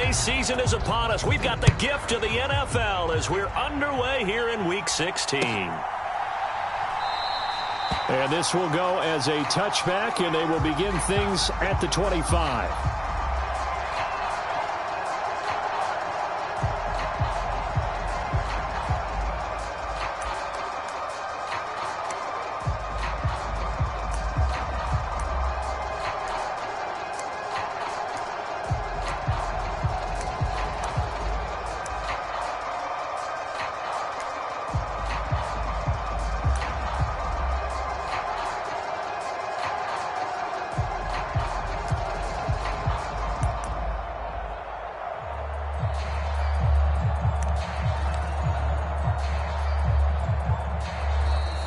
holiday season is upon us. We've got the gift of the NFL as we're underway here in Week 16. And this will go as a touchback, and they will begin things at the 25.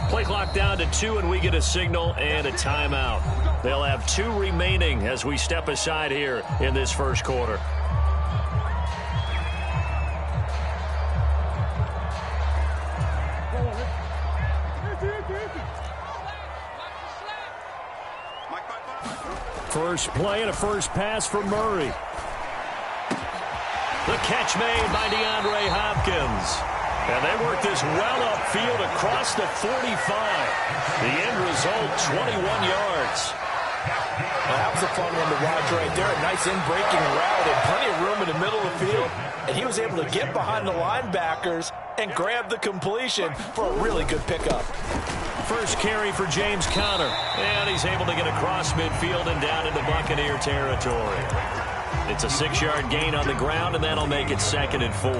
Play clock down to 2, and we get a signal and a timeout. They'll have 2 remaining as we step aside here in this first quarter. First play and a first pass for Murray. The catch made by DeAndre Hopkins. And they work this well upfield across the 45. The end result, 21 yards. Well, that was a fun one to watch right there. A nice in-breaking route and plenty of room in the middle of the field. And he was able to get behind the linebackers and grab the completion for a really good pickup. First carry for James Conner. And he's able to get across midfield and down into Buccaneer territory. It's a 6-yard gain on the ground, and that'll make it 2nd and 4.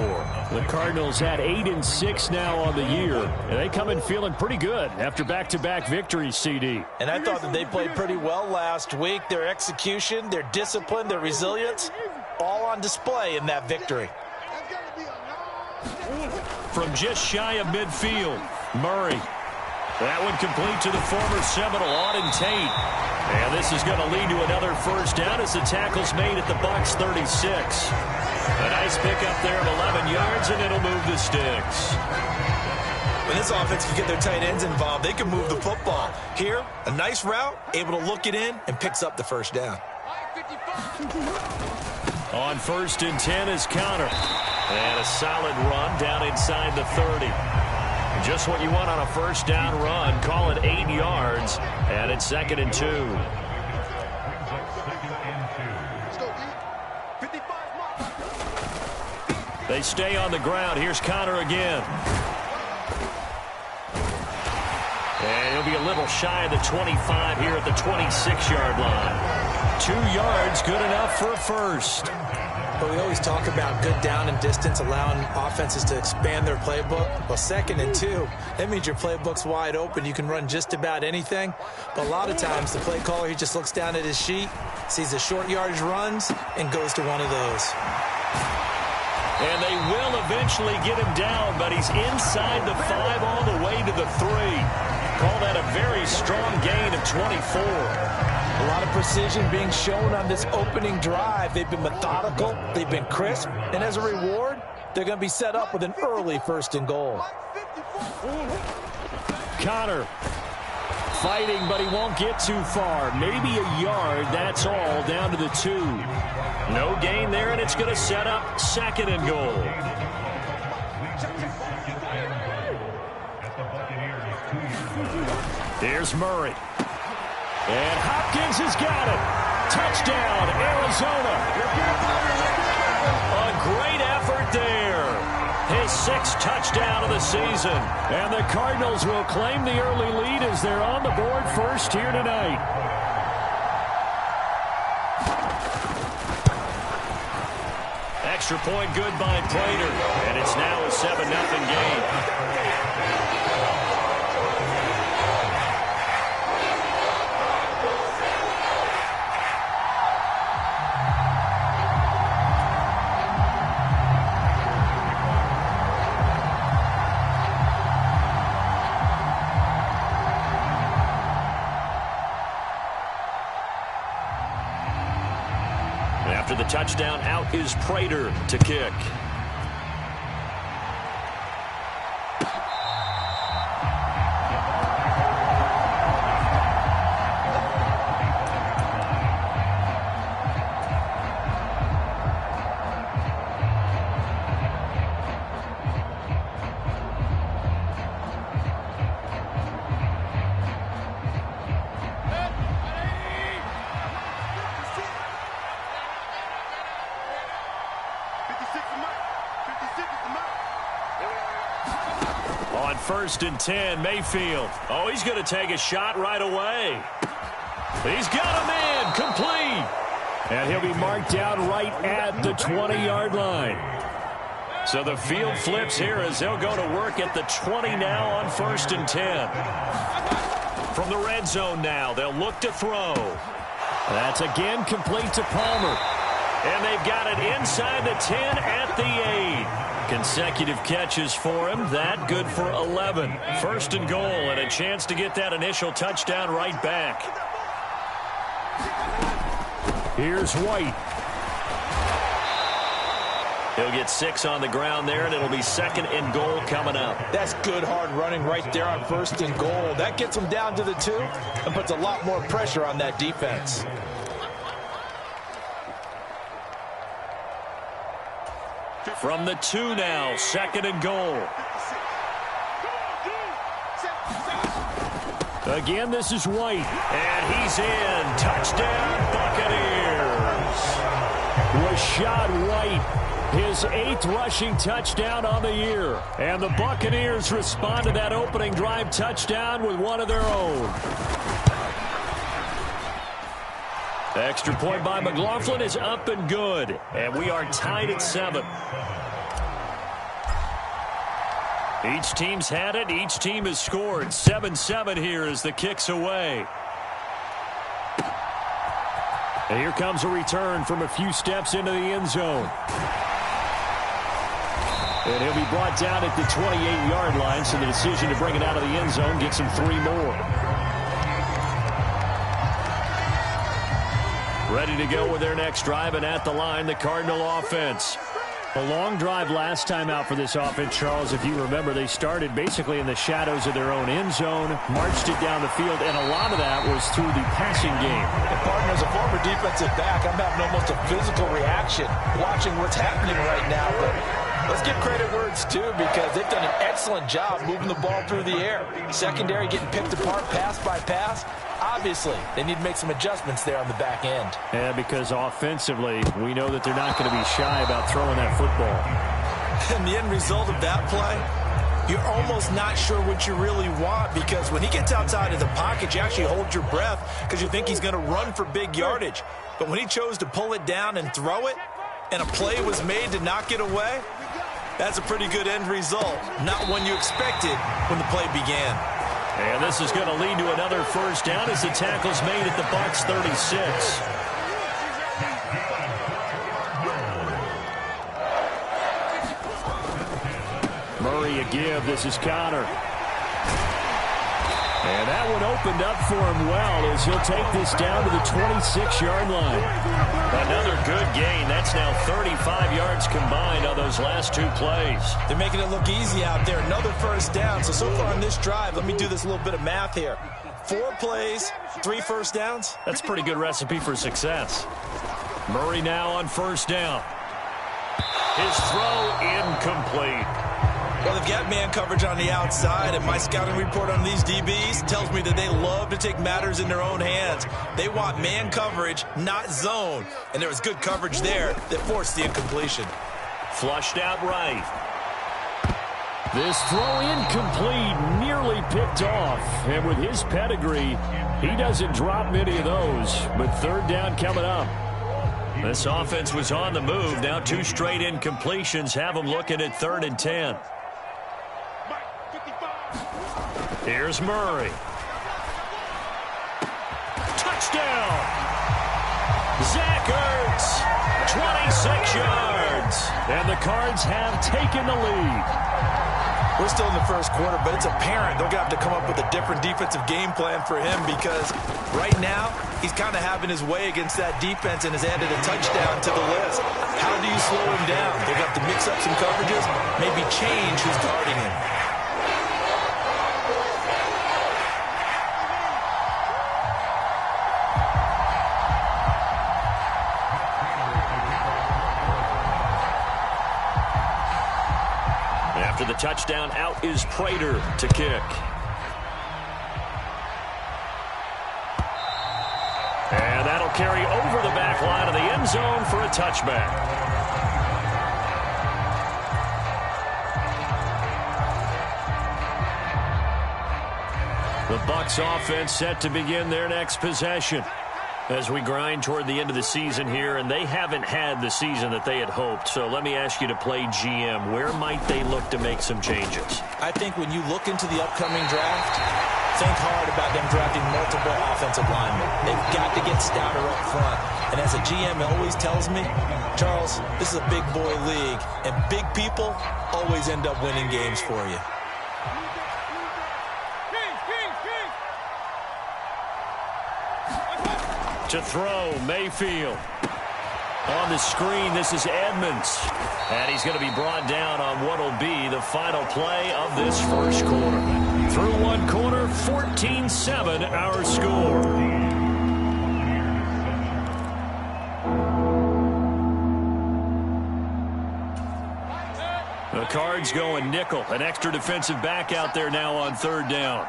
The Cardinals had 8 and 6 now on the year, and they come in feeling pretty good after back-to-back victories, CD. And I thought that they played pretty well last week. Their execution, their discipline, their resilience, all on display in that victory. From just shy of midfield, Murray. That one complete to the former Seminole, Auden Tate. And this is going to lead to another first down as the tackle's made at the Bucs 36. A nice pickup there of 11 yards, and it'll move the sticks. When this offense can get their tight ends involved, they can move the football. Here, a nice route, able to look it in, and picks up the first down. On 1st and 10 is Conner. And a solid run down inside the 30. Just what you want on a first down run. Call it 8 yards, and it's 2nd and 2. They stay on the ground. Here's Conner again. And he'll be a little shy of the 25 here at the 26-yard line. 2 yards, good enough for a first. But we always talk about good down and distance, allowing offenses to expand their playbook. Well, 2nd and 2, that means your playbook's wide open. You can run just about anything. But a lot of times, the play caller, he just looks down at his sheet, sees the short yardage runs, and goes to one of those. And they will eventually get him down, but he's inside the 5 all the way to the 3. Call that a very strong gain of 24. A lot of precision being shown on this opening drive. They've been methodical, they've been crisp, and as a reward, they're going to be set up with an early 1st and goal. Conner fighting, but he won't get too far. Maybe a yard, that's all, down to the 2. No gain there, and it's going to set up 2nd and goal. Here's Murray. And Hopkins has got it. Touchdown, Arizona. A great effort there. His 6th touchdown of the season. And the Cardinals will claim the early lead as they're on the board first here tonight. Extra point good by Prater. And it's now a 7-0 game. After the touchdown, out is Prater to kick. 1st and 10. Mayfield. Oh, he's going to take a shot right away. He's got a man complete. And he'll be marked down right at the 20-yard line. So the field flips here as they'll go to work at the 20 now on 1st and 10. From the red zone now, they'll look to throw. That's again complete to Palmer. And they've got it inside the 10 at the 8. Consecutive catches for him. That good for 11. 1st and goal and a chance to get that initial touchdown right back. Here's White. He'll get 6 on the ground there, and it'll be 2nd and goal coming up. That's good hard running right there on 1st and goal. That gets them down to the 2 and puts a lot more pressure on that defense. From the 2 now, 2nd and goal. Again, this is White. And he's in. Touchdown, Buccaneers. Rashad White, his 8th rushing touchdown on the year. And the Buccaneers respond to that opening drive touchdown with one of their own. Extra point by McLaughlin is up and good. And we are tied at 7. Each team's had it. Each team has scored. 7-7 here as the kick's away. And here comes a return from a few steps into the end zone. And he'll be brought down at the 28-yard line, so the decision to bring it out of the end zone gets him 3 more. Ready to go with their next drive, and at the line, the Cardinal offense. A long drive last time out for this offense, Charles. If you remember, they started basically in the shadows of their own end zone, marched it down the field, and a lot of that was through the passing game. And partner, as a former defensive back, I'm having almost a physical reaction watching what's happening right now. But let's give credit where it's due, because they've done an excellent job moving the ball through the air. Secondary getting picked apart pass by pass. Obviously, they need to make some adjustments there on the back end. Yeah, because offensively, we know that they're not going to be shy about throwing that football. And the end result of that play, you're almost not sure what you really want, because when he gets outside of the pocket, you actually hold your breath because you think he's going to run for big yardage. But when he chose to pull it down and throw it, and a play was made to knock it away, that's a pretty good end result. Not one you expected when the play began. And this is going to lead to another 1st down as the tackle's made at the Bucs 36. Murray a give. This is Connor. And that one opened up for him well as he'll take this down to the 26-yard line. Another good gain. That's now 35 yards combined on those last 2 plays. They're making it look easy out there. Another 1st down. So far on this drive, let me do this little bit of math here. 4 plays, 3 1st downs. That's a pretty good recipe for success. Murray now on 1st down. His throw incomplete. Well, they've got man coverage on the outside, and my scouting report on these DBs tells me that they love to take matters in their own hands. They want man coverage, not zone. And there was good coverage there that forced the incompletion. Flushed out right. This throw incomplete, nearly picked off. And with his pedigree, he doesn't drop many of those. But 3rd down coming up. This offense was on the move. Now 2 straight incompletions have them looking at 3rd and 10. Here's Murray. Touchdown! Zach Ertz, 26 yards. And the Cards have taken the lead. We're still in the 1st quarter, but it's apparent they're going to have to come up with a different defensive game plan for him, because right now he's kind of having his way against that defense and has added a touchdown to the list. How do you slow him down? They're going to have to mix up some coverages, maybe change who's guarding him. After the touchdown, out is Prater to kick. And that'll carry over the back line of the end zone for a touchback. The Bucs offense set to begin their next possession. As we grind toward the end of the season here, and they haven't had the season that they had hoped. So let me ask you to play GM. Where might they look to make some changes? I think when you look into the upcoming draft, think hard about them drafting multiple offensive linemen. They've got to get stouter up front. And as a GM always tells me, Charles, this is a big boy league, and big people always end up winning games for you. To throw, Mayfield. On the screen, this is Edmonds. And he's going to be brought down on what will be the final play of this first quarter. Through one quarter, 14-7 our score. The Cards going nickel. An extra defensive back out there now on third down.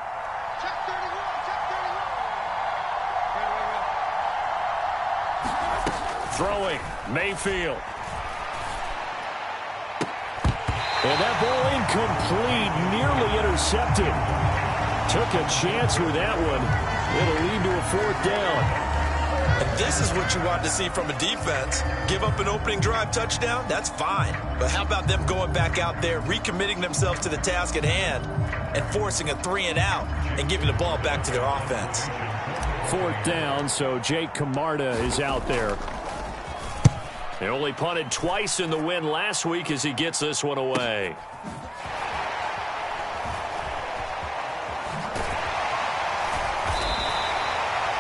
Throwing, Mayfield. And that ball incomplete, nearly intercepted. Took a chance with that one. It'll lead to a fourth down. And this is what you want to see from a defense. Give up an opening drive touchdown, that's fine. But how about them going back out there, recommitting themselves to the task at hand, and forcing a 3-and-out and giving the ball back to their offense. Fourth down, so Jake Camarda is out there. They only punted twice in the win last week as he gets this one away.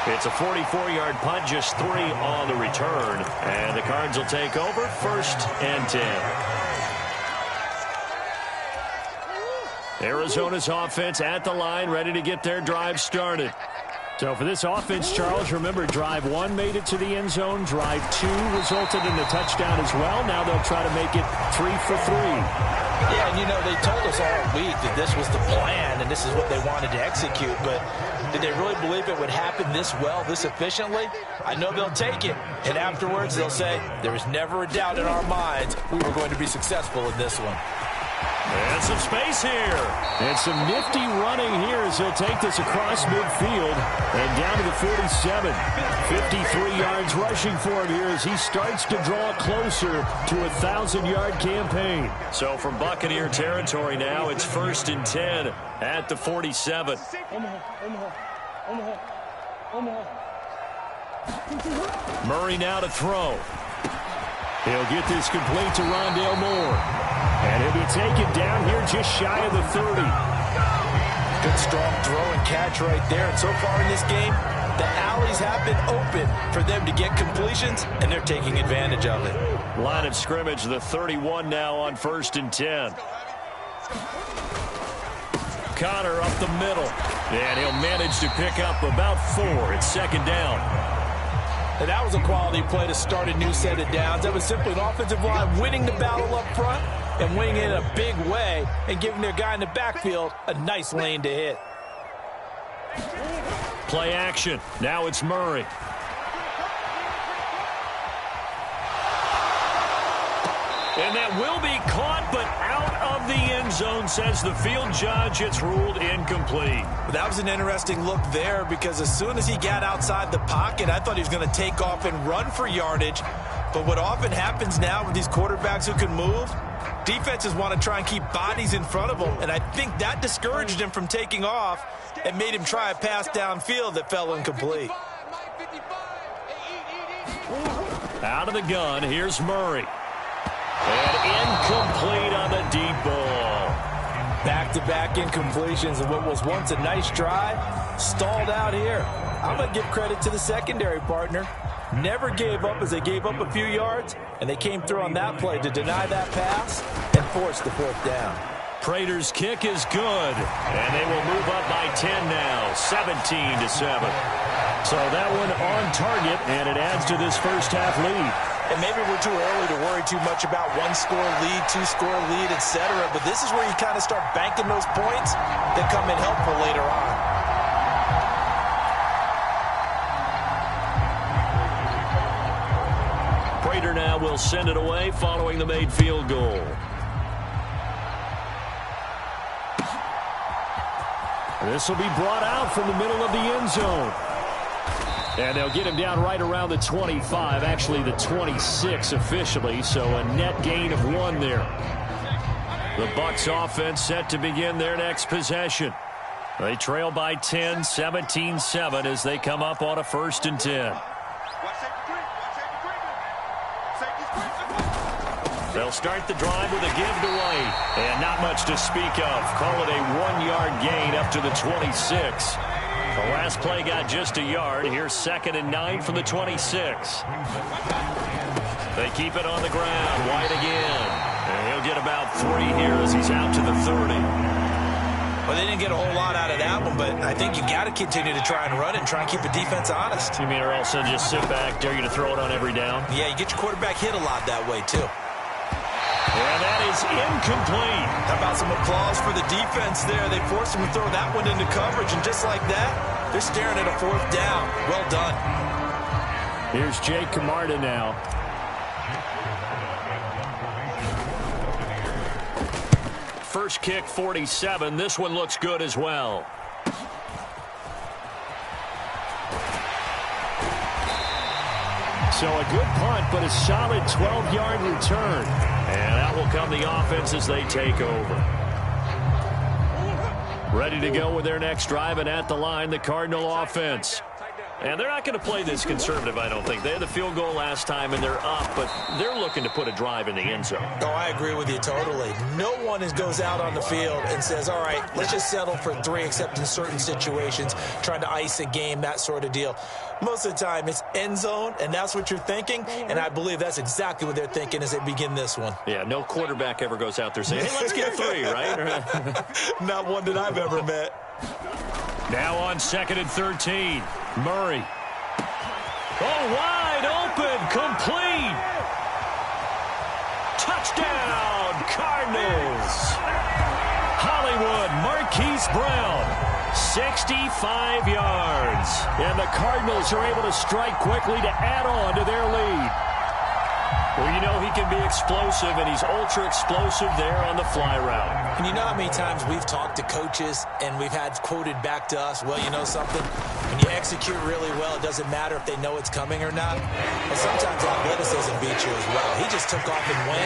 It's a 44-yard punt, just 3 on the return. And the Cards will take over, 1st and 10. Arizona's offense at the line, ready to get their drive started. So for this offense, Charles, remember, drive 1 made it to the end zone. Drive 2 resulted in a touchdown as well. Now they'll try to make it 3 for 3. Yeah, and you know, they told us all week that this was the plan and this is what they wanted to execute. But did they really believe it would happen this well, this efficiently? I know they'll take it. And afterwards, they'll say, there was never a doubt in our minds we were going to be successful in this one. And some space here. And some nifty running here as he'll take this across midfield and down to the 47. 53 yards rushing for him here as he starts to draw closer to a 1,000-yard campaign. So from Buccaneer territory now, it's 1st and 10 at the 47. Murray now to throw. He'll get this complete to Rondale Moore. And he'll be taken down here just shy of the 30. Good strong throw and catch right there. And so far in this game, the alleys have been open for them to get completions, and they're taking advantage of it. Line of scrimmage, the 31 now on 1st and 10. Connor up the middle. And he'll manage to pick up about 4. It's 2nd down. And that was a quality play to start a new set of downs. That was simply an offensive line winning the battle up front and winning it in a big way and giving their guy in the backfield a nice lane to hit. Play action. Now it's Murray. And that will be caught, but out of the end zone, says the field judge. It's ruled incomplete. That was an interesting look there because as soon as he got outside the pocket, I thought he was going to take off and run for yardage. But what often happens now with these quarterbacks who can move, defenses want to try and keep bodies in front of them, and I think that discouraged him from taking off and made him try a pass downfield that fell incomplete. Out of the gun, here's Murray. And incomplete on the deep ball. Back-to-back incompletions of what was once a nice drive, stalled out here. I'm going to give credit to the secondary partner. Never gave up as they gave up a few yards, and they came through on that play to deny that pass and force the 4th down. Prater's kick is good, and they will move up by 10 now, 17-7. So that one on target, and it adds to this first half lead. And maybe we're too early to worry too much about 1-score lead, 2-score lead, etc. But this is where you kind of start banking those points that come in helpful later on. Prater now will send it away following the made field goal. This will be brought out from the middle of the end zone. And they'll get him down right around the 25, actually the 26 officially, so a net gain of 1 there. The Bucs offense set to begin their next possession. They trail by 10, 17-7 as they come up on a 1st and 10. They'll start the drive with a give to White, and not much to speak of. Call it a 1-yard gain up to the 26. The last play got just a yard. Here's 2nd and 9 from the 26. They keep it on the ground. White again. And he'll get about 3 here as he's out to the 30. Well, they didn't get a whole lot out of that one, but I think you got to continue to try and run it and try and keep the defense honest. You mean or else they'll just sit back, dare you to throw it on every down? Yeah, you get your quarterback hit a lot that way, too. And that is incomplete. How about some applause for the defense there? They forced him to throw that one into coverage, and just like that, they're staring at a 4th down. Well done. Here's Jake Camarda now. First kick, 47. This one looks good as well. So a good punt, but a solid 12-yard return. And out will come the offense as they take over. Ready to go with their next drive, and at the line, the Cardinal offense. And they're not going to play this conservative, I don't think. They had the field goal last time, and they're up, but they're looking to put a drive in the end zone. Oh, I agree with you totally. No one goes out on the field and says, all right, let's just settle for 3, except in certain situations, trying to ice a game, that sort of deal. Most of the time, it's end zone, and that's what you're thinking, and I believe that's exactly what they're thinking as they begin this one. Yeah, no quarterback ever goes out there saying, hey, let's get 3, right? Not one that I've ever met. Now on 2nd and 13, Murray. Oh, wide open, complete. Touchdown, Cardinals. Hollywood, Marquise Brown, 65 yards. And the Cardinals are able to strike quickly to add on to their lead. Well, you know he can be explosive, and he's ultra-explosive there on the fly route. And you know how many times we've talked to coaches and we've had quoted back to us, well, you know something? When you execute really well, it doesn't matter if they know it's coming or not. But sometimes athleticism beats you as well. He just took off and went.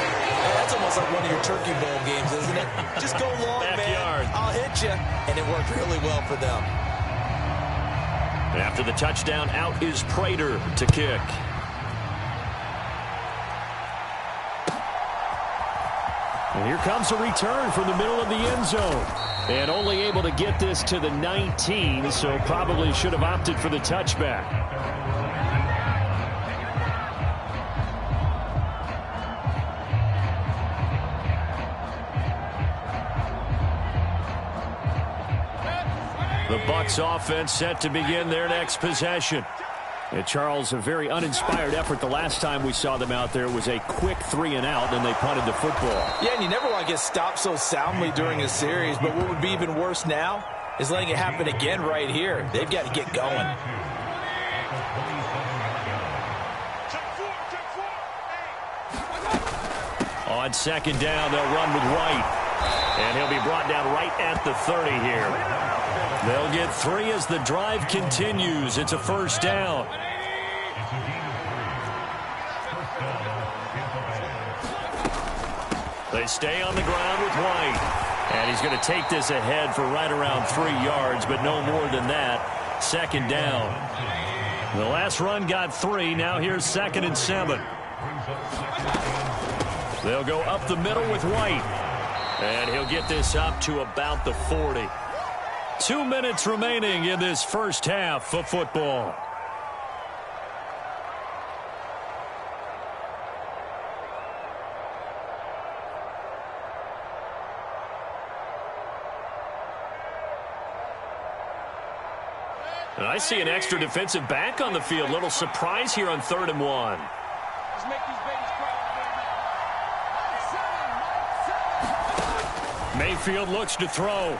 That's almost like one of your Turkey Bowl games, isn't it? Just go long, Backyard. Man. I'll hit you. And it worked really well for them. After the touchdown, out is Prater to kick. And here comes a return from the middle of the end zone. And only able to get this to the 19, so probably should have opted for the touchback. The Bucs offense set to begin their next possession. And Charles, a very uninspired effort the last time we saw them out there. It was a quick 3 and out, and they punted the football. Yeah, and you never want to get stopped so soundly during a series, but what would be even worse now is letting it happen again right here. They've got to get going. On 2nd down, they'll run with White. And he'll be brought down right at the 30 here. They'll get 3 as the drive continues. It's a 1st down. They stay on the ground with White. And he's going to take this ahead for right around 3 yards, but no more than that. 2nd down. The last run got 3. Now here's 2nd and 7. They'll go up the middle with White. And he'll get this up to about the 40. 2 minutes remaining in this first half of football. And I see an extra defensive back on the field. Little surprise here on 3rd and 1. Mayfield looks to throw.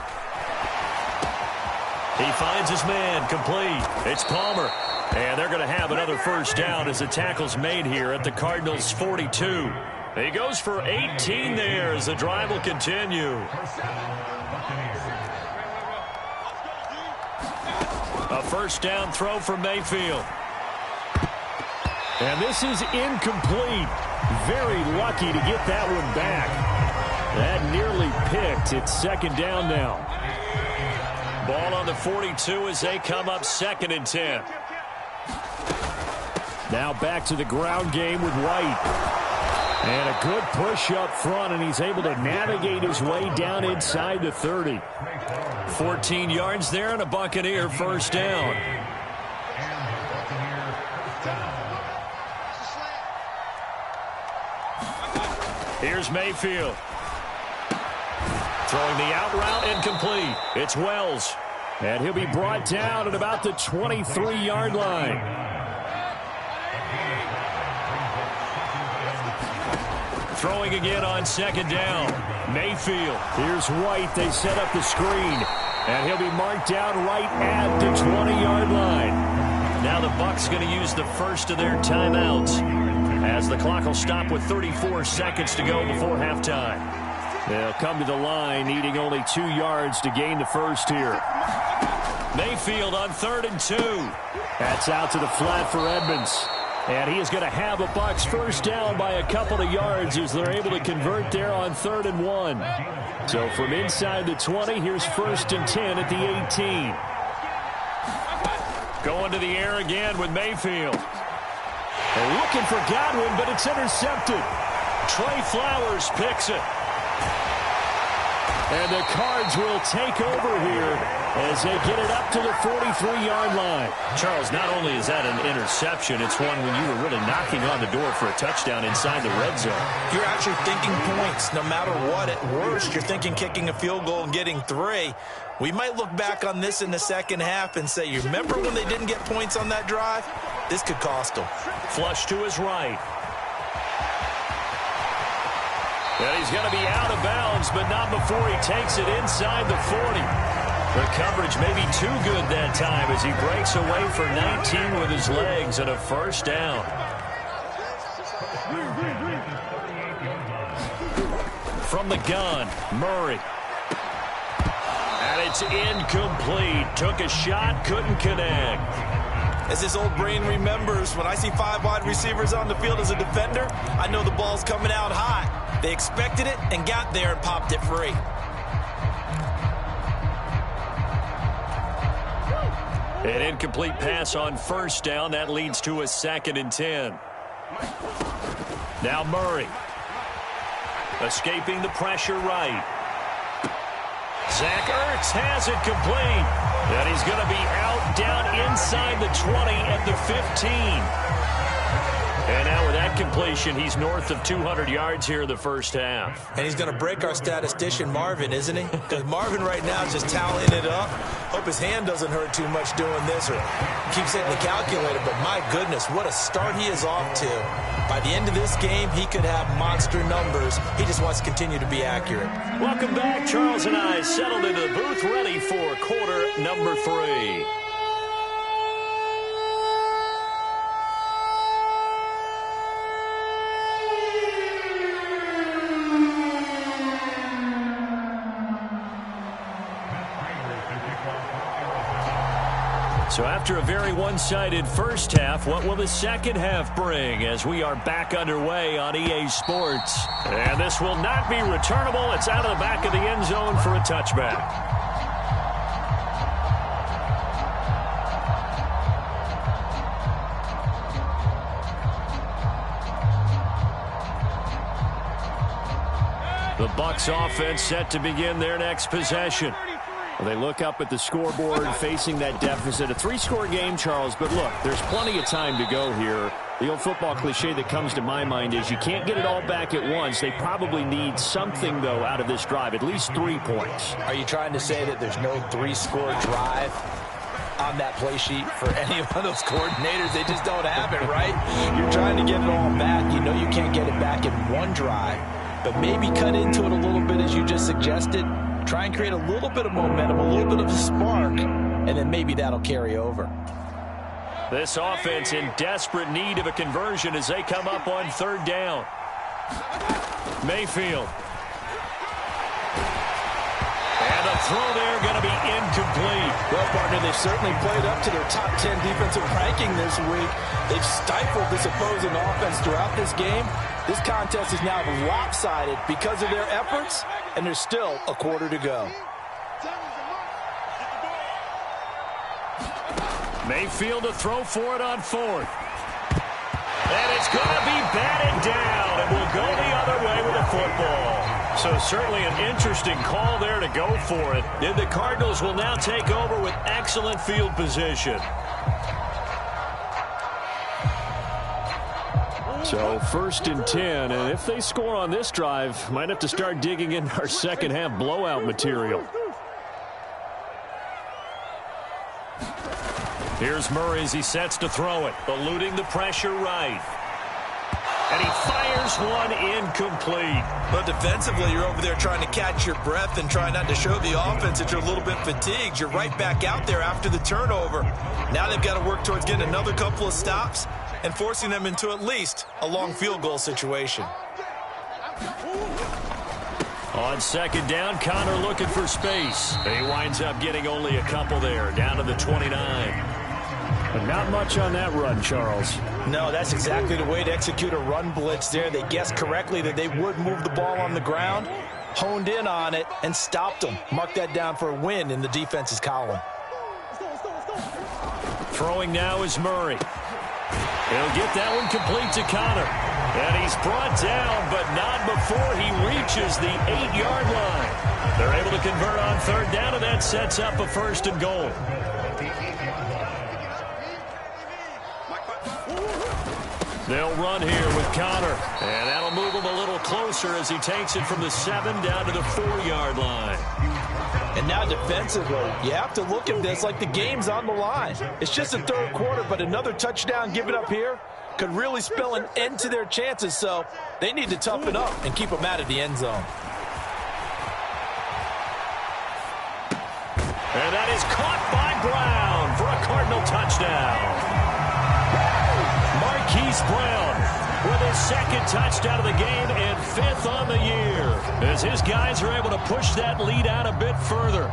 He finds his man, complete. It's Palmer. And they're going to have another 1st down as the tackle's made here at the Cardinals' 42. He goes for 18 there as the drive will continue. A first down throw for Mayfield. And this is incomplete. Very lucky to get that one back. That nearly picked. It's second down now. Ball on the 42 as they come up 2nd and 10. Now back to the ground game with White. And a good push up front, and he's able to navigate his way down inside the 30. 14 yards there and a Buccaneer first down. Here's Mayfield. Throwing the out route, incomplete. It's Wells. And he'll be brought down at about the 23-yard line. Throwing again on 2nd down. Mayfield. Here's White. They set up the screen. And he'll be marked down right at the 20-yard line. Now the Bucs going to use the first of their timeouts, as the clock will stop with 34 seconds to go before halftime. They'll come to the line, needing only 2 yards to gain the first here. Mayfield on 3rd and 2. That's out to the flat for Edmonds. And he is going to have a Bucs first down by a couple of yards as they're able to convert there on 3rd and 1. So from inside the 20, here's 1st and 10 at the 18. Going to the air again with Mayfield. They're looking for Godwin, but it's intercepted. Trey Flowers picks it. And the Cards will take over here as they get it up to the 43-yard line. Charles, not only is that an interception, it's one when you were really knocking on the door for a touchdown inside the red zone. You're actually thinking points no matter what. At worst, you're thinking kicking a field goal and getting 3. We might look back on this in the second half and say, you remember when they didn't get points on that drive? This could cost them. Flush to his right. And he's going to be out of bounds, but not before he takes it inside the 40. The coverage may be too good that time as he breaks away for 19 with his legs and a first down. From the gun, Murray. And it's incomplete. Took a shot, couldn't connect. As his old brain remembers, when I see 5 wide receivers on the field as a defender, I know the ball's coming out high. They expected it and got there and popped it free. An incomplete pass on first down. That leads to a 2nd and 10. Now Murray. Escaping the pressure right. Zach Ertz has it complete. And he's going to be out down inside the 20 at the 15. And now with that completion, he's north of 200 yards here in the first half. And he's going to break our statistician, Marvin, isn't he? Because Marvin right now is just tallying it up. Hope his hand doesn't hurt too much doing this or keeps hitting the calculator. But my goodness, what a start he is off to. By the end of this game, he could have monster numbers. He just wants to continue to be accurate. Welcome back. Charles and I settled into the booth ready for quarter number 3. So after a very one-sided first half, what will the second half bring as we are back underway on EA Sports? And this will not be returnable. It's out of the back of the end zone for a touchback. The Bucs offense set to begin their next possession. Well, they look up at the scoreboard facing that deficit. A 3-score game, Charles, but look, there's plenty of time to go here. The old football cliche that comes to my mind is you can't get it all back at once. They probably need something, though, out of this drive, at least 3 points. Are you trying to say that there's no 3-score drive on that play sheet for any of those coordinators? They just don't have it, right? You're trying to get it all back. You know you can't get it back in one drive, but maybe cut into it a little bit as you just suggested. Try and create a little bit of momentum, a little bit of a spark, and then maybe that'll carry over. This offense in desperate need of a conversion as they come up on 3rd down. Mayfield. And the throw there going to be incomplete. Well, partner, they've certainly played up to their top 10 defensive ranking this week. They've stifled this opposing offense throughout this game. This contest is now lopsided because of their efforts, and there's still a quarter to go. Mayfield to throw for it on fourth. And it's going to be batted down, and will go the other way with the football. So certainly an interesting call there to go for it. And the Cardinals will now take over with excellent field position. So 1st and 10, and if they score on this drive, might have to start digging in our second half blowout material. Here's Murray as he sets to throw it, eluding the pressure right. And he fires one incomplete. But defensively, you're over there trying to catch your breath and try not to show the offense that you're a little bit fatigued. You're right back out there after the turnover. Now they've got to work towards getting another couple of stops and forcing them into at least a long field goal situation. On second down, Connor looking for space. He winds up getting only a couple there, down to the 29. But not much on that run, Charles. No, that's exactly the way to execute a run blitz there. They guessed correctly that they would move the ball on the ground, honed in on it, and stopped them. Mark that down for a win in the defense's column. Throwing now is Murray. He'll get that one complete to Connor. And he's brought down, but not before he reaches the 8-yard line. They're able to convert on third down, and that sets up a 1st and goal. They'll run here with Connor, and that'll move him a little closer as he takes it from the 7 down to the 4-yard line. And now defensively, you have to look at this like the game's on the line. It's just the third quarter, but another touchdown given up here could really spell an end to their chances, so they need to toughen up and keep them out of the end zone. And that is caught by Brown for a Cardinal touchdown. Marquise Brown with his 2nd touchdown of the game and 5th on the year, as his guys are able to push that lead out a bit further.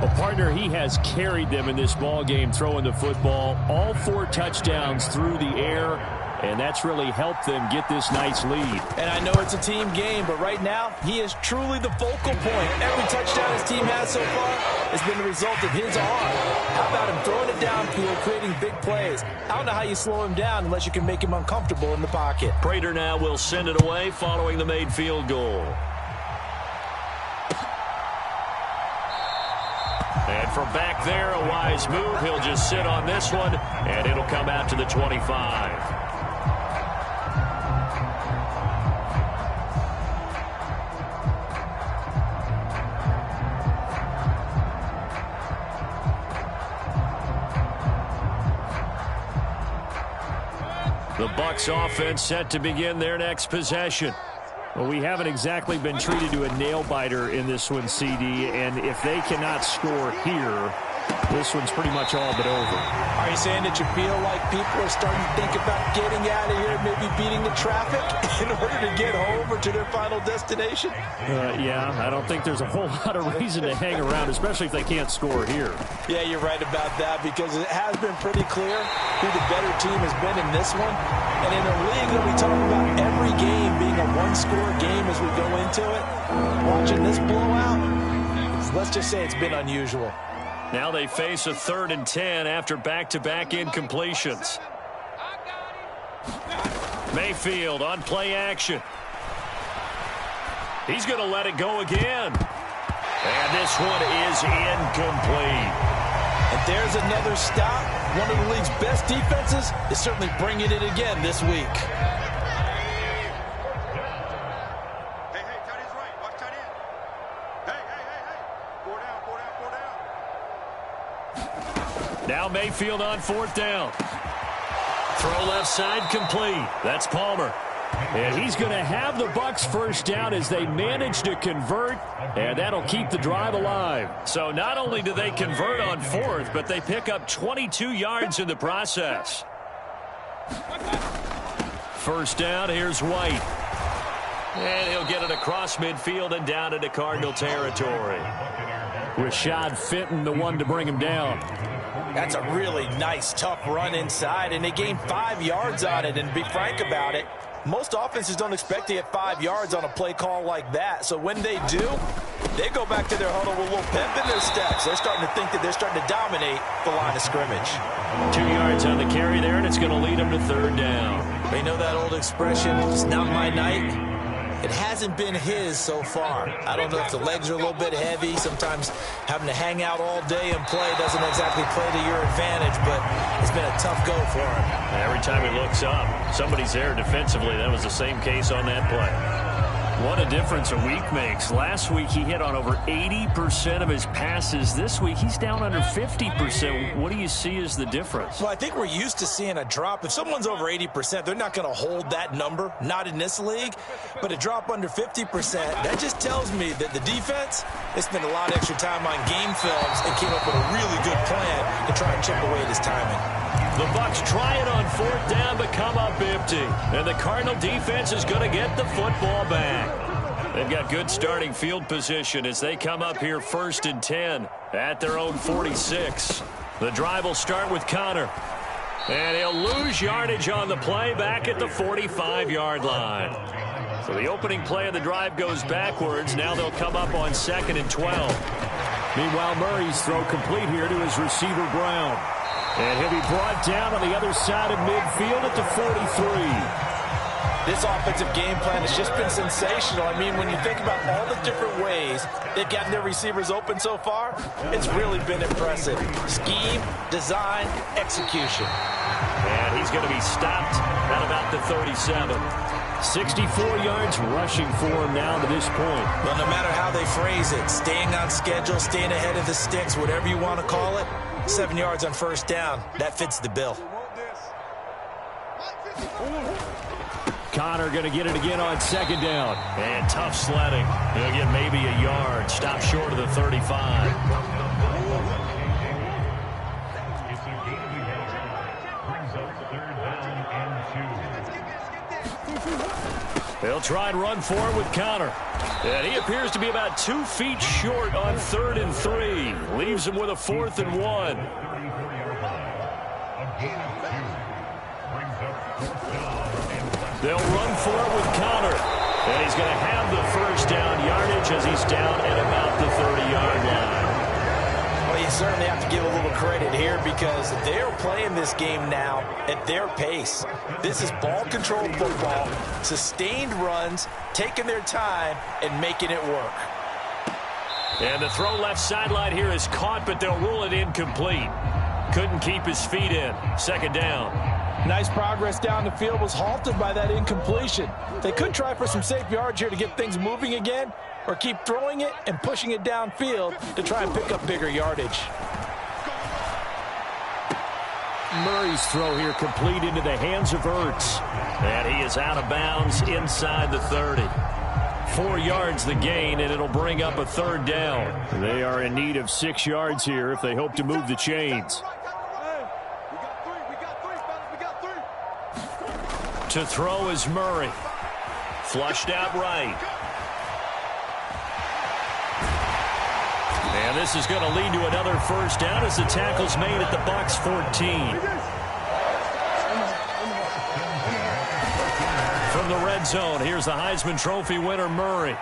Well, partner, he has carried them in this ball game throwing the football. All 4 touchdowns through the air, and that's really helped them get this nice lead. And I know it's a team game, but right now, he is truly the focal point. Every touchdown his team has so far has been the result of his arm. How about him throwing it downfield, creating big plays? I don't know how you slow him down unless you can make him uncomfortable in the pocket. Prater now will send it away following the made field goal. And from back there, a wise move. He'll just sit on this one, and it'll come out to the 25. The Bucs offense set to begin their next possession. Well, we haven't exactly been treated to a nail-biter in this one, CD, and if they cannot score here, this one's pretty much all but over. Are you saying that you feel like people are starting to think about getting out of here, maybe beating the traffic in order to get home or to their final destination? Yeah, I don't think there's a whole lot of reason to hang around, especially if they can't score here. Yeah, you're right about that, because it has been pretty clear who the better team has been in this one. And in a league that we talk about every game being a one-score game as we go into it, watching this blowout, let's just say it's been unusual. Now they face a 3rd and 10 after back-to-back incompletions. Mayfield on play action. He's going to let it go again. And this one is incomplete. And there's another stop. One of the league's best defenses is certainly bringing it again this week. Now Mayfield on 4th down. Throw left side complete. That's Palmer. And he's going to have the Bucs 1st down as they manage to convert, and that'll keep the drive alive. So not only do they convert on 4th, but they pick up 22 yards in the process. 1st down, here's White. And he'll get it across midfield and down into Cardinal territory. Rashad Fenton, the one to bring him down. That's a really nice, tough run inside, and they gained 5 yards on it. And to be frank about it, most offenses don't expect to get 5 yards on a play call like that. So when they do, they go back to their huddle with a little pep in their steps. They're starting to think that they're starting to dominate the line of scrimmage. 2 yards on the carry there, and it's going to lead them to third down. They know that old expression, it's not my night. It hasn't been his so far. I don't know if the legs are a little bit heavy. Sometimes having to hang out all day and play doesn't exactly play to your advantage, but it's been a tough go for him. Every time he looks up, somebody's there defensively. That was the same case on that play. What a difference a week makes. Last week he hit on over 80% of his passes. This week he's down under 50%. What do you see as the difference? Well, I think we're used to seeing a drop. If someone's over 80%, they're not going to hold that number, not in this league. But a drop under 50%, that just tells me that the defense, they spent a lot of extra time on game films and came up with a really good plan to try and chip away at his timing. The Bucs try it on fourth down, but come up empty. And the Cardinal defense is going to get the football back. They've got good starting field position as they come up here 1st and 10 at their own 46. The drive will start with Connor. And he'll lose yardage on the play back at the 45-yard line. So the opening play of the drive goes backwards. Now they'll come up on 2nd and 12. Meanwhile, Murray's throw complete here to his receiver, Brown. And he'll be brought down on the other side of midfield at the 43. This offensive game plan has just been sensational. I mean, when you think about all the different ways they've gotten their receivers open so far, it's really been impressive. Scheme, design, execution. And he's going to be stopped at about the 37. 64 yards rushing for him now to this point. Well, no matter how they phrase it, staying on schedule, staying ahead of the sticks, whatever you want to call it, 7 yards on first down, that fits the bill. Connor going to get it again on 2nd down. And tough sledding. He'll get maybe a yard. Stop short of the 35. They'll try and run for it with Connor. And he appears to be about 2 feet short on 3rd and 3. Leaves him with a 4th and 1. They'll run for it with Connor. And he's going to have the first down yardage as he's down at about the 30-yard line. Well, you certainly have to give a little credit here because they're playing this game now at their pace. This is ball-control football, sustained runs, taking their time, and making it work. And the throw left sideline here is caught, but they'll rule it incomplete. Couldn't keep his feet in. 2nd down. Nice progress down the field was halted by that incompletion. They could try for some safe yards here to get things moving again, or keep throwing it and pushing it downfield to try and pick up bigger yardage. Murray's throw here complete into the hands of Ertz. And he is out of bounds inside the 30. 4 yards the gain, and it'll bring up a 3rd down. They are in need of 6 yards here if they hope to move the chains. To throw is Murray. Flushed out right. And this is going to lead to another first down as the tackle's made at the Bucs 14. From the red zone, here's the Heisman Trophy winner, Murray.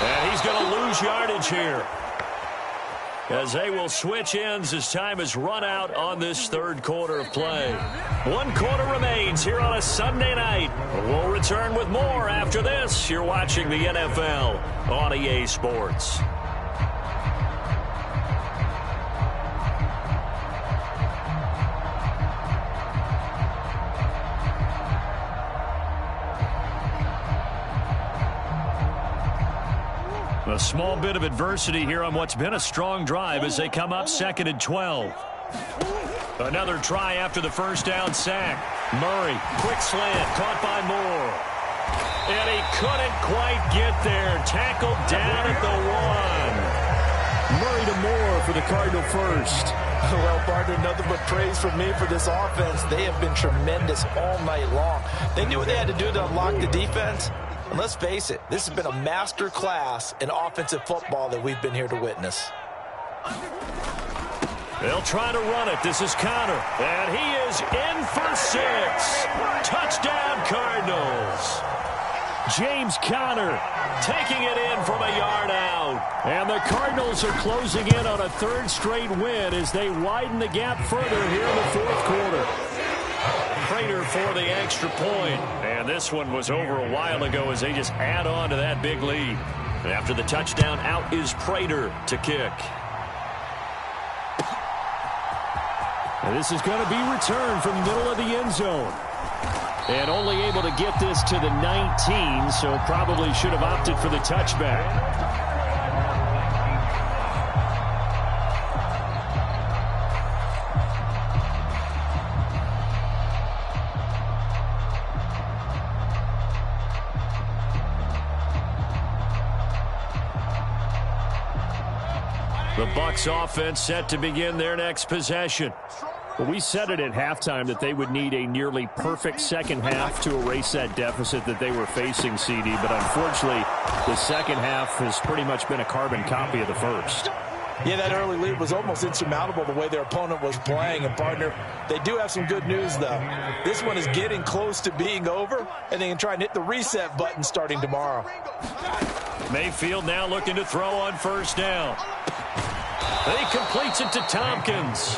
And he's going to lose yardage here, as they will switch ends as time has run out on this 3rd quarter of play. 1 quarter remains here on a Sunday night. We'll return with more after this. You're watching the NFL on EA Sports. A small bit of adversity here on what's been a strong drive as they come up 2nd and 12. Another try after the first down sack. Murray, quick slant, caught by Moore. And he couldn't quite get there. Tackled down at the 1. Murray to Moore for the Cardinal first. Well, partner, nothing but praise from me for this offense. They have been tremendous all night long. They knew what they had to do to unlock the defense. And let's face it, this has been a master class in offensive football that we've been here to witness. They'll try to run it. This is Connor. And he is in for 6. Touchdown, Cardinals. James Conner taking it in from a yard out. And the Cardinals are closing in on a 3rd straight win as they widen the gap further here in the 4th quarter. Prater for the extra point. And this one was over a while ago as they just add on to that big lead. After the touchdown, out is Prater to kick. And this is going to be returned from the middle of the end zone. And only able to get this to the 19, so probably should have opted for the touchback. The Bucs offense set to begin their next possession. Well, we said it at halftime that they would need a nearly perfect second half to erase that deficit that they were facing, CD. But unfortunately, the second half has pretty much been a carbon copy of the first. Yeah, that early lead was almost insurmountable the way their opponent was playing. And, partner, they do have some good news, though. This one is getting close to being over, and they can try and hit the reset button starting tomorrow. Mayfield now looking to throw on 1st down. He completes it to Tompkins.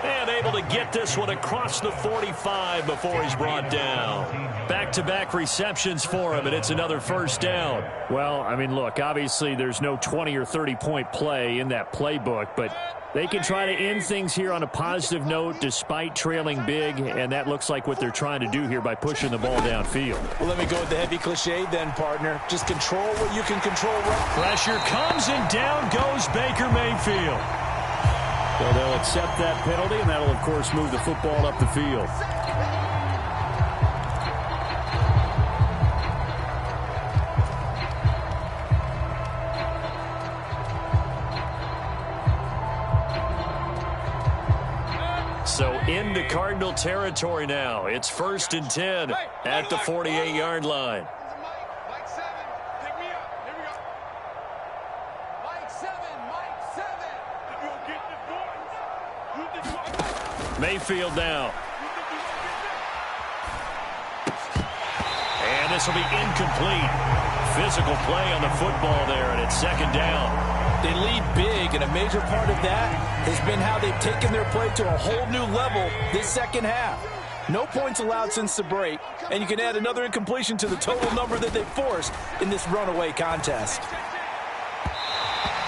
And able to get this one across the 45 before he's brought down. Back-to-back receptions for him, and it's another 1st down. Well, I mean, look, obviously there's no 20 or 30-point play in that playbook, but they can try to end things here on a positive note despite trailing big, and that looks like what they're trying to do here by pushing the ball downfield. Well, let me go with the heavy cliche then, partner. Just control what you can control. Pressure comes, and down goes Baker Mayfield. So they'll accept that penalty, and that'll, of course, move the football up the field. So into Cardinal territory now. It's 1st and 10 at the 48-yard line. Mayfield now. And this will be incomplete. Physical play on the football there, and it's 2nd down. They lead big, and a major part of that has been how they've taken their play to a whole new level this second half. No points allowed since the break, and you can add another incompletion to the total number that they forced in this runaway contest.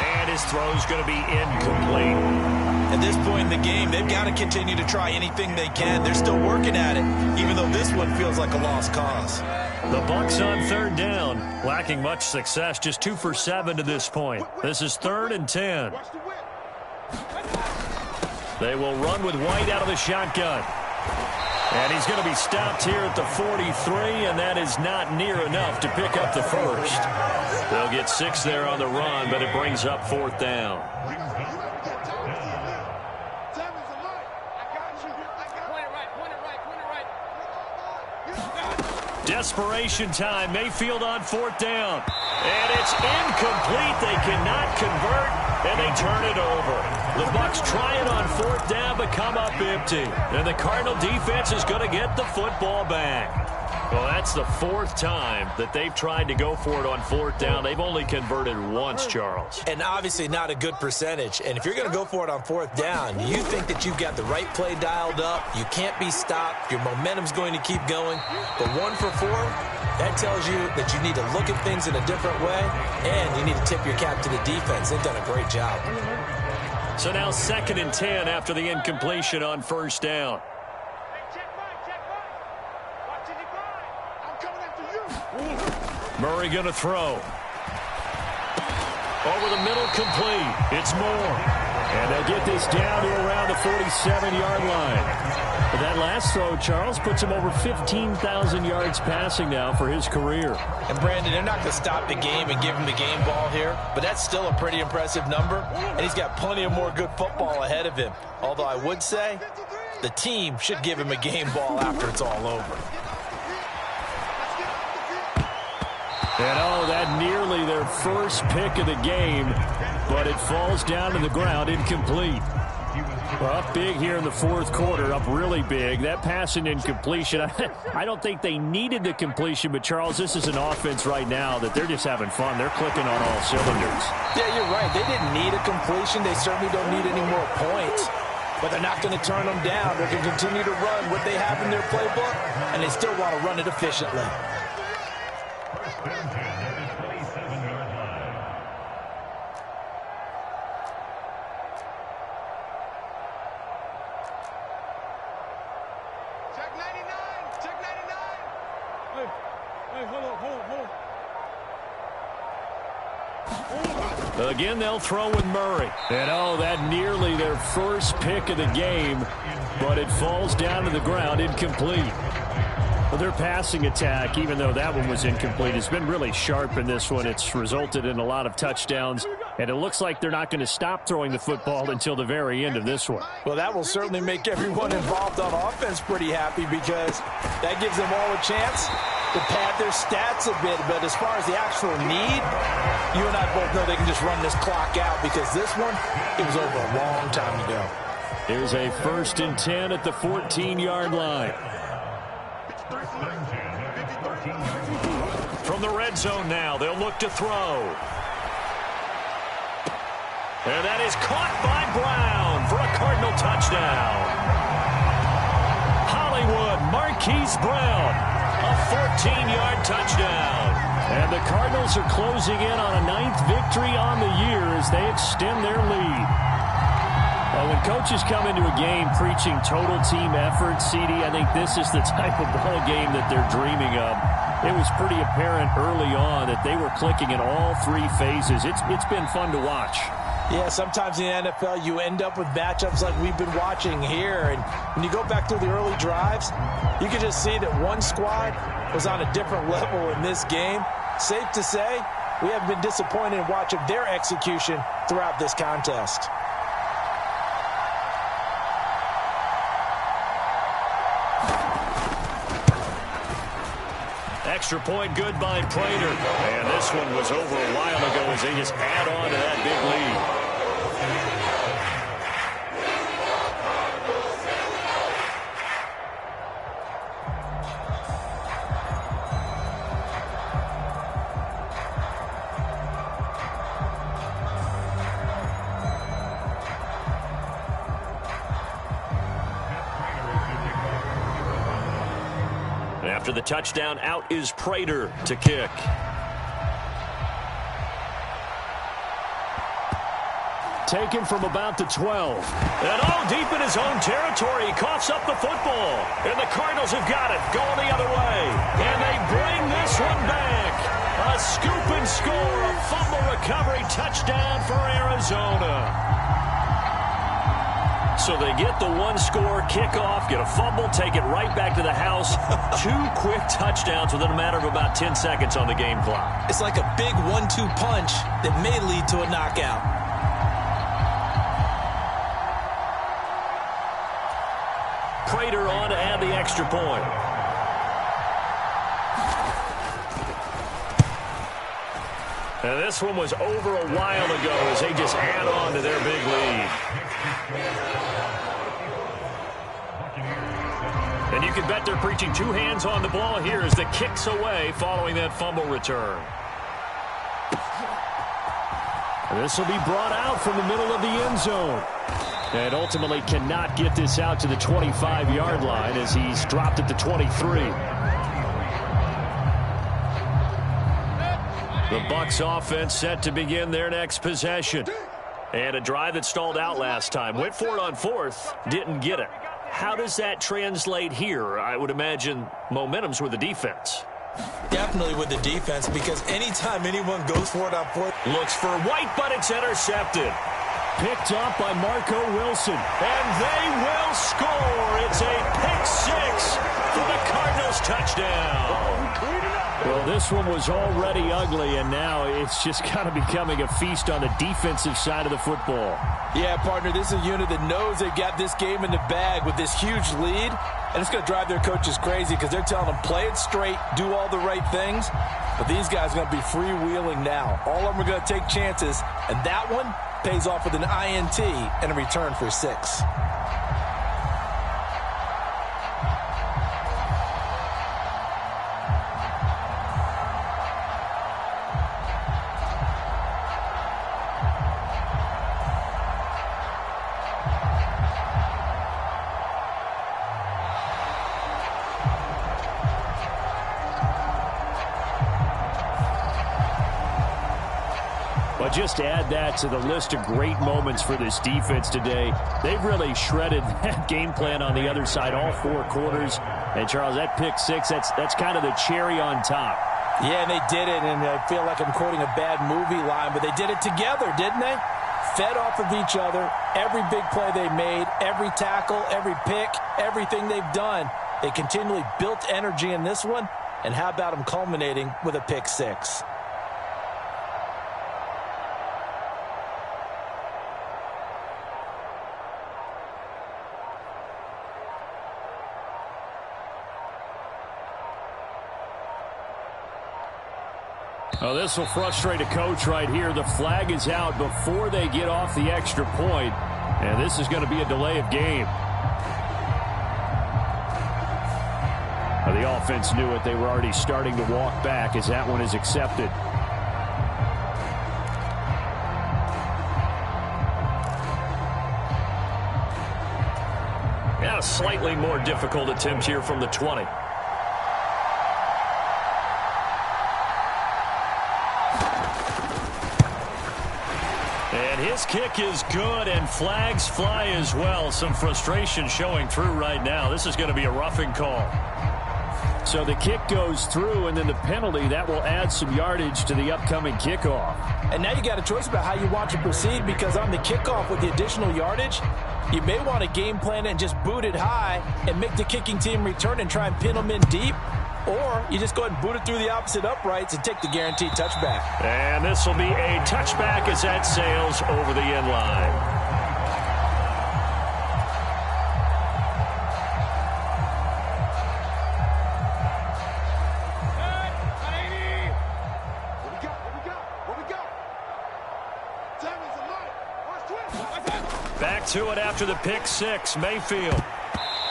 And his throw's going to be incomplete. At this point in the game, they've got to continue to try anything they can. They're still working at it, even though this one feels like a lost cause. The Bucs on 3rd down, lacking much success, just 2 for 7 to this point. This is 3rd and 10. They will run with White out of the shotgun. And he's going to be stopped here at the 43, and that is not near enough to pick up the 1st. They'll get 6 there on the run, but it brings up 4th down. Desperation time. Mayfield on 4th down. And it's incomplete. They cannot convert, and they turn it over. The Bucs try it on 4th down, but come up empty. And the Cardinal defense is going to get the football back. Well, that's the 4th time that they've tried to go for it on 4th down. They've only converted once, Charles. And obviously not a good percentage. And if you're going to go for it on 4th down, you think that you've got the right play dialed up. You can't be stopped. Your momentum's going to keep going. But 1 for 4, that tells you that you need to look at things in a different way, and you need to tip your cap to the defense. They've done a great job. So now 2nd and 10 after the incompletion on 1st down. Murray going to throw. Over the middle, complete. It's Moore. And they'll get this down to around the 47-yard line. But that last throw, Charles, puts him over 15,000 yards passing now for his career. And, Brandon, they're not going to stop the game and give him the game ball here, but that's still a pretty impressive number, and he's got plenty of more good football ahead of him. Although I would say the team should give him a game ball after it's all over. And, oh, that nearly their first pick of the game, but it falls down to the ground incomplete. Well, up big here in the fourth quarter, up really big. That pass and incompletion, I don't think they needed the completion, but, Charles, this is an offense right now that they're just having fun. They're clicking on all cylinders. Yeah, you're right. They didn't need a completion. They certainly don't need any more points, but they're not going to turn them down. They're going to continue to run what they have in their playbook, and they still want to run it efficiently. Again, they'll throw with Murray. And, oh, that nearly their first pick of the game, but it falls down to the ground incomplete. Well, their passing attack, even though that one was incomplete, has been really sharp in this one. It's resulted in a lot of touchdowns, and it looks like they're not going to stop throwing the football until the very end of this one. Well, that will certainly make everyone involved on offense pretty happy because that gives them all a chance to pad their stats a bit. But as far as the actual need, you and I both know they can just run this clock out because this one, it was over a long time ago. Here's a 1st and 10 at the 14-yard line. From the red zone now, they'll look to throw. And that is caught by Brown for a Cardinal touchdown. Hollywood Marquise Brown, a 14-yard touchdown. And the Cardinals are closing in on a 9th victory on the year as they extend their lead. Well, when coaches come into a game preaching total team effort, CD, I think this is the type of ball game that they're dreaming of. It was pretty apparent early on that they were clicking in all three phases. It's been fun to watch. Yeah, sometimes in the NFL you end up with matchups like we've been watching here. And when you go back through the early drives, you can just see that one squad was on a different level in this game. Safe to say, we haven't been disappointed in watching their execution throughout this contest. Extra point good by Prater. And this one was over a while ago as they just add on to that big lead. After the touchdown, out is Prater to kick. Taken from about the 12. And all deep in his own territory, he coughs up the football. And the Cardinals have got it, going the other way. And they bring this one back. A scoop and score, a fumble recovery touchdown for Arizona. So they get the one-score kickoff, get a fumble, take it right back to the house. 2 quick touchdowns within a matter of about 10 seconds on the game clock. It's like a big 1-2 punch that may lead to a knockout. Prater on to add the extra point. And this one was over a while ago as they just add on to their big lead. And you can bet they're preaching 2 hands on the ball here as the kick's away following that fumble return. This will be brought out from the middle of the end zone. And ultimately cannot get this out to the 25-yard line as he's dropped at the 23. The Bucs offense set to begin their next possession. And a drive that stalled out last time. Went for it on 4th, didn't get it. How does that translate here? I would imagine momentum's with the defense. Definitely with the defense, because anytime anyone goes for it on 4th. Looks for White, but it's intercepted. picked up by Marco Wilson. And they will score. It's a pick six for the Cardinals touchdown. Well, this one was already ugly, and now it's just kind of becoming a feast on the defensive side of the football. Yeah, partner, this is a unit that knows they've got this game in the bag with this huge lead, and it's going to drive their coaches crazy because they're telling them play it straight, do all the right things, but these guys are going to be freewheeling now. All of them are going to take chances, and that one pays off with an INT and a return for 6. But just add that to the list of great moments for this defense today. They've really shredded that game plan on the other side all 4 quarters. And, Charles, that pick six, that's kind of the cherry on top. Yeah, and they did it, and I feel like I'm quoting a bad movie line, but they did it together, didn't they? Fed off of each other, every big play they made, every tackle, every pick, everything they've done. They continually built energy in this one, and how about them culminating with a pick six? Oh, this will frustrate a coach right here. The flag is out before they get off the extra point, and this is going to be a delay of game. Well, the offense knew it. They were already starting to walk back as that one is accepted. Yeah, a slightly more difficult attempt here from the 20. His kick is good, and flags fly as well. Some frustration showing through right now. This is going to be a roughing call. So the kick goes through, and then the penalty, that will add some yardage to the upcoming kickoff. And now you got a choice about how you want to proceed, because on the kickoff with the additional yardage, you may want to game plan it and just boot it high and make the kicking team return and try and pin them in deep. Or you just go ahead and boot it through the opposite uprights and take the guaranteed touchback. And this will be a touchback as that sails over the end line. Back to it after the pick six, Mayfield.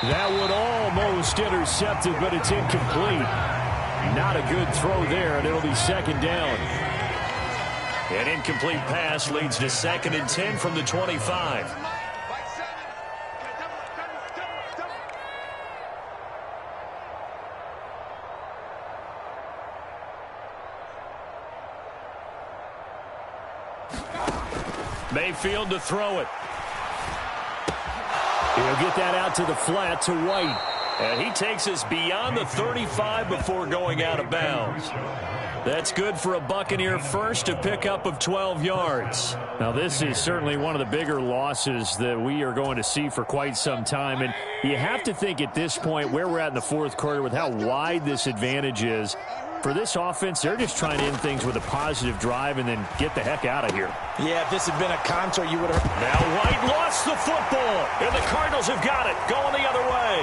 That would almost intercept it, but it's incomplete. Not a good throw there, and it'll be second down. An incomplete pass leads to 2nd and 10 from the 25. Mayfield to throw it. He'll get that out to the flat to White. And he takes us beyond the 35 before going out of bounds. That's good for a Buccaneer first, a pickup of 12 yards. Now, this is certainly one of the bigger losses that we are going to see for quite some time. And you have to think at this point where we're at in the 4th quarter with how wide this advantage is. For this offense, they're just trying to end things with a positive drive and then get the heck out of here. Yeah, if this had been a concert, you would have... Now White lost the football, and the Cardinals have got it, going the other way.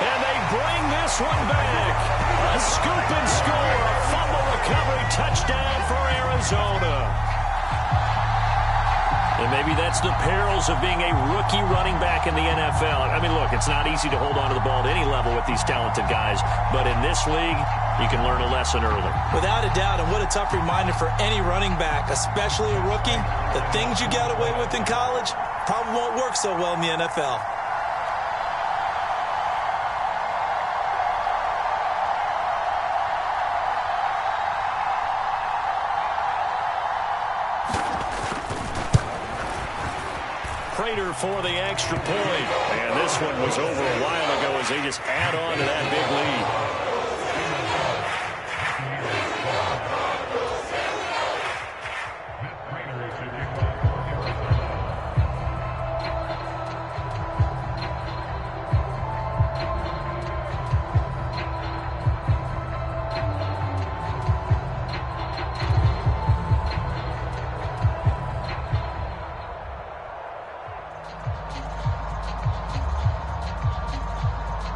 And they bring this one back. A scoop and score, a fumble recovery touchdown for Arizona. And maybe that's the perils of being a rookie running back in the NFL. I mean, look, it's not easy to hold on to the ball at any level with these talented guys. But in this league, you can learn a lesson early. Without a doubt, and what a tough reminder for any running back, especially a rookie. The things you got away with in college probably won't work so well in the NFL. Prater for the extra point. And this one was over a while ago as they just add on to that big lead.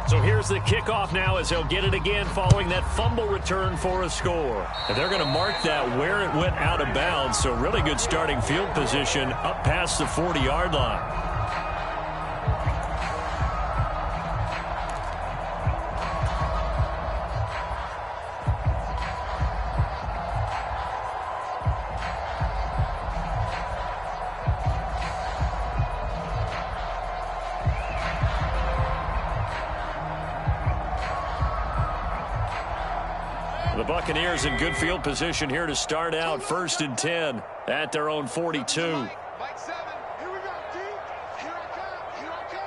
So here's the kickoff now as he'll get it again following that fumble return for a score. And they're going to mark that where it went out of bounds. So really good starting field position up past the 40-yard line. The Buccaneers in good field position here to start out 1st and 10 at their own 42. Mike 7, here we go, D. Here I come, here I come.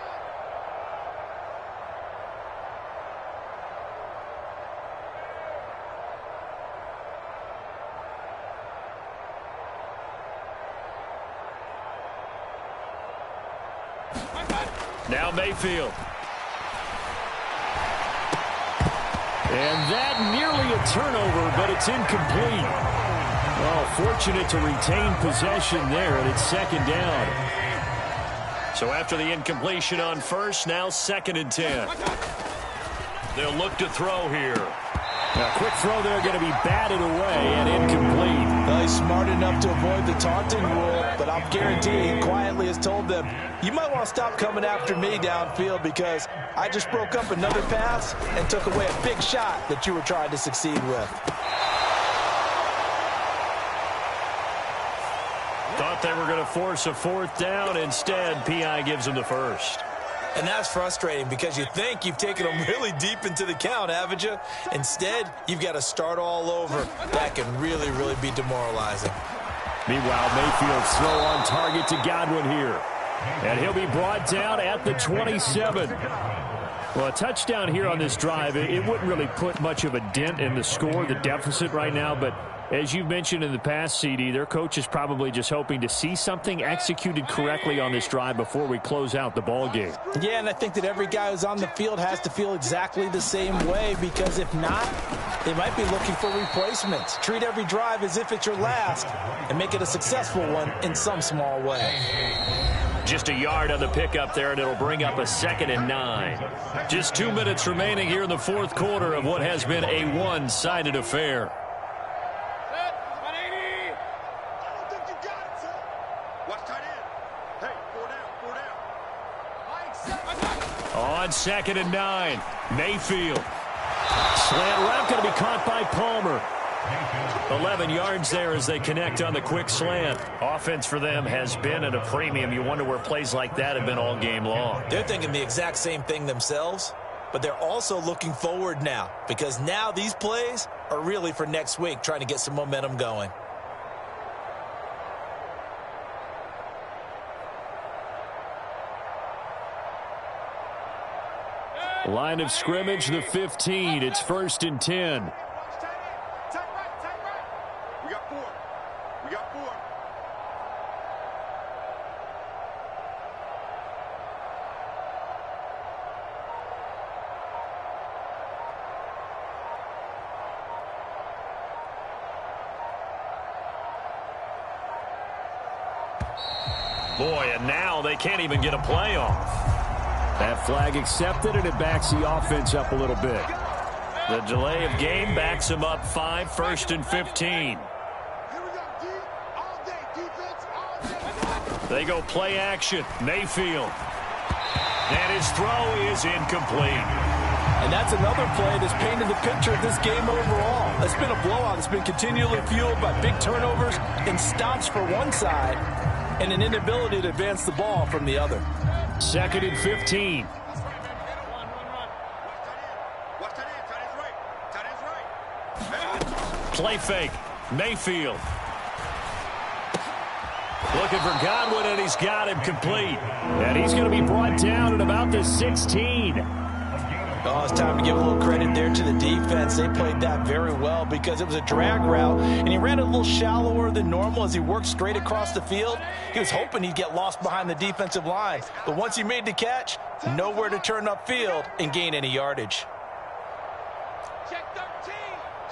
Now Mayfield. And that nearly a turnover, but it's incomplete. Well, fortunate to retain possession there, and it's 2nd down. So after the incompletion on first, now 2nd and 10. They'll look to throw here. A quick throw there going to be batted away and incomplete. Well, he's smart enough to avoid the taunting rule, but I'm guaranteeing he quietly has told them, you might want to stop coming after me downfield because I just broke up another pass and took away a big shot that you were trying to succeed with. Thought they were going to force a 4th down. Instead, P.I. gives them the first. And that's frustrating because you think you've taken them really deep into the count, haven't you? Instead, you've got to start all over. That can really, really be demoralizing. Meanwhile, Mayfield's throw on target to Godwin here. And he'll be brought down at the 27. Well, a touchdown here on this drive, it wouldn't really put much of a dent in the score, the deficit right now, but as you've mentioned in the past, CD, their coach is probably just hoping to see something executed correctly on this drive before we close out the ball game. Yeah, and I think that every guy who's on the field has to feel exactly the same way because if not, they might be looking for replacements. Treat every drive as if it's your last and make it a successful one in some small way. Just a yard on the pickup there, and it'll bring up a 2nd and 9. Just 2 minutes remaining here in the 4th quarter of what has been a one-sided affair. On 2nd and 9, Mayfield. Slant route going to be caught by Palmer. 11 yards there as they connect on the quick slant. Offense for them has been at a premium. You wonder where plays like that have been all game long. They're thinking the exact same thing themselves, but they're also looking forward now because now these plays are really for next week, trying to get some momentum going. Line of scrimmage, the 15. It's 1st and 10. Tight right. We got 4. We got 4. Boy, and now they can't even get a play off. That flag accepted, and it backs the offense up a little bit. The delay of game backs them up 5, 1st and 15. Here we go, D. All day, defense, all day. They go play action. Mayfield. And his throw is incomplete. And that's another play that's painted the picture of this game overall. It's been a blowout. It's been continually fueled by big turnovers and stops for one side and an inability to advance the ball from the other. 2nd and 15. Play fake. Mayfield. Looking for Godwin, and he's got him complete. And he's going to be brought down at about the 16. Oh, it's time to give a little credit there to the defense. They played that very well because it was a drag route, and he ran a little shallower than normal as he worked straight across the field. He was hoping he'd get lost behind the defensive line, but once he made the catch, nowhere to turn upfield and gain any yardage. Check 13.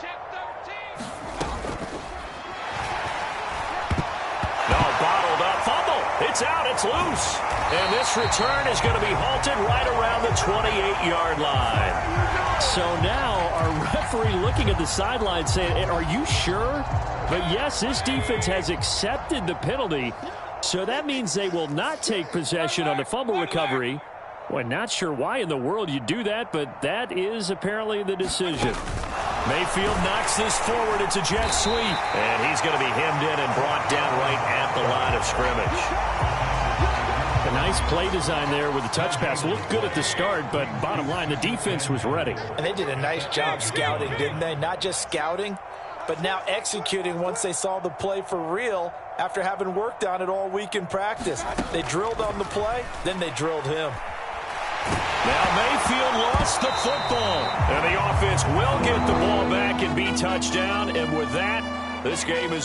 Check 13. No, bottled up. Fumble. It's out at knocked loose. And this return is going to be halted right around the 28-yard line. So now our referee looking at the sideline saying, are you sure? But yes, this defense has accepted the penalty. So that means they will not take possession on the fumble recovery. Well, not sure why in the world you do that, but that is apparently the decision. Mayfield knocks this forward. It's a jet sweep. And he's going to be hemmed in and brought down right at the line of scrimmage. A nice play design there with the touch pass. Looked good at the start, but bottom line, the defense was ready. And they did a nice job scouting, didn't they? Not just scouting, but now executing once they saw the play for real after having worked on it all week in practice. They drilled on the play, then they drilled him. Now Mayfield lost the football. And the offense will get the ball back and be touchdown. And with that, this game is